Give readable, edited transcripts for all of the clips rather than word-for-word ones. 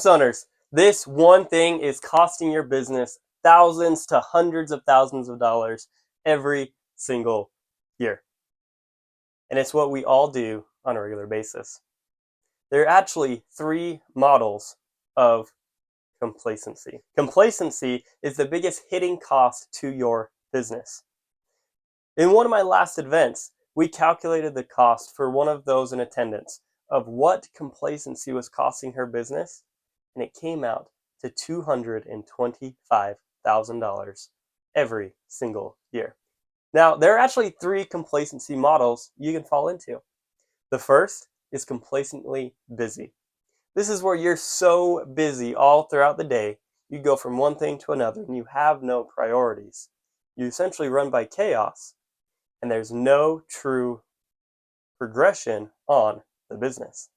business owners, this one thing is costing your business thousands to hundreds of thousands of dollars every single year. And it's what we all do on a regular basis. There are actually three models of complacency. Complacency is the biggest hidden cost to your business. In one of my last events, we calculated the cost for one of those in attendance of what complacency was costing her business, and it came out to $225,000 every single year. Now, there are actually three complacency models you can fall into. The first is complacently busy. This is where you're so busy all throughout the day, you go from one thing to another and you have no priorities. You essentially run by chaos, and there's no true progression on the business.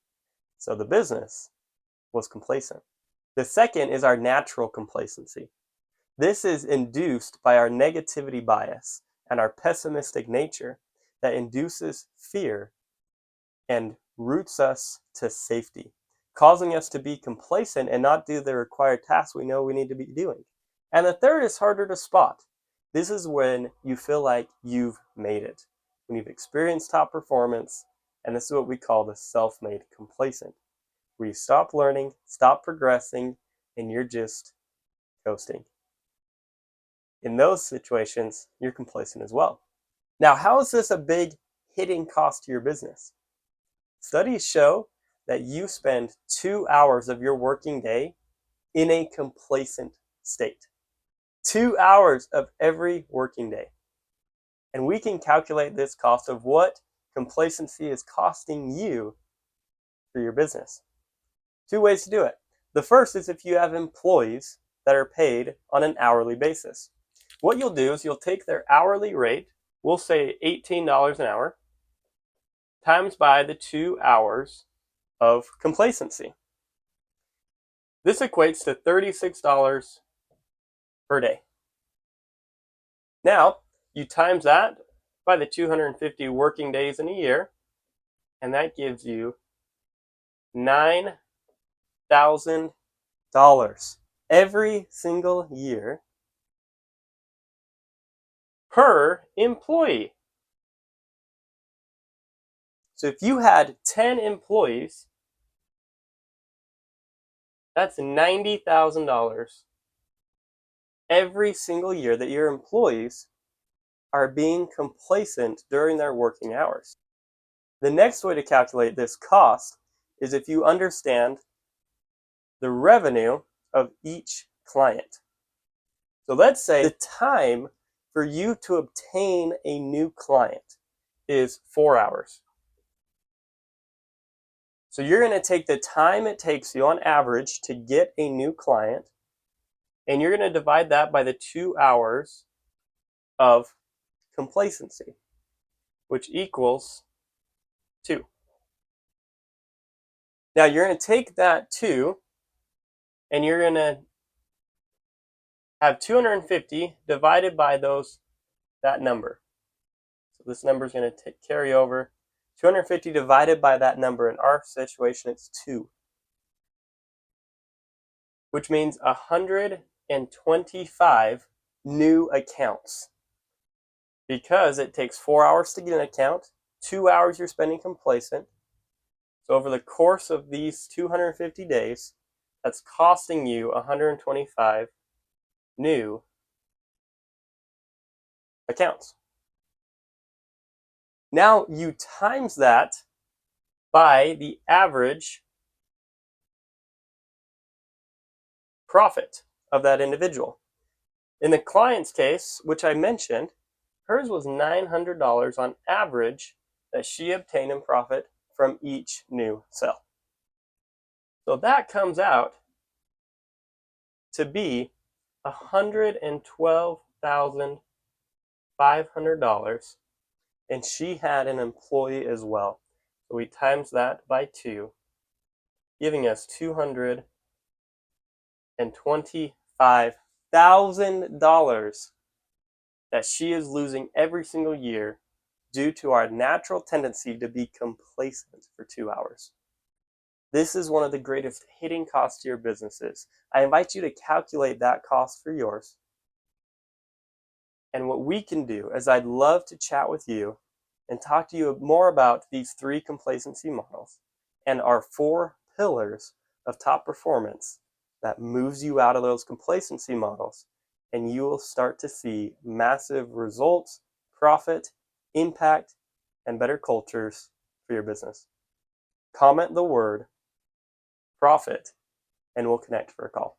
So the business was complacent. The second is our natural complacency. This is induced by our negativity bias and our pessimistic nature that induces fear and roots us to safety, causing us to be complacent and not do the required tasks we know we need to be doing. And the third is harder to spot. This is when you feel like you've made it, when you've experienced top performance, and this is what we call the self-made complacent, where you stop learning, stop progressing, and you're just coasting. In those situations, you're complacent as well. Now, how is this a big hidden cost to your business? Studies show that you spend 2 hours of your working day in a complacent state. 2 hours of every working day. And we can calculate this cost of what complacency is costing you for your business. Two ways to do it. The first is if you have employees that are paid on an hourly basis. What you'll do is you'll take their hourly rate, we'll say $18 an hour, times by the 2 hours of complacency. This equates to $36 per day. Now, you times that by the 250 working days in a year, and that gives you $9,000 every single year per employee. So if you had 10 employees, that's $90,000 every single year that your employees are being complacent during their working hours. The next way to calculate this cost is if you understand the revenue of each client. So let's say the time for you to obtain a new client is 4 hours. So you're going to take the time it takes you on average to get a new client, and you're going to divide that by the 2 hours of complacency, which equals 2. Now you're going to take that 2 and you're going to have 250 divided by that number. So this number is going to carry over. 250 divided by that number, in our situation it's 2, which means 125 new accounts. Because it takes 4 hours to get an account, 2 hours you're spending complacent. So over the course of these 250 days, that's costing you 125 new accounts. Now you times that by the average profit of that individual. In the client's case, which I mentioned, hers was $900 on average that she obtained in profit from each new sale. So that comes out to be $112,500, and she had an employee as well. So we times that by 2, giving us $225,000 that she is losing every single year due to our natural tendency to be complacent for 2 hours. This is one of the greatest hidden costs to your businesses. I invite you to calculate that cost for yours. And what we can do is I'd love to chat with you and talk to you more about these 3 complacency models and our 4 pillars of top performance that moves you out of those complacency models, and you will start to see massive results, profit, impact, and better cultures for your business. Comment the word profit and we'll connect for a call.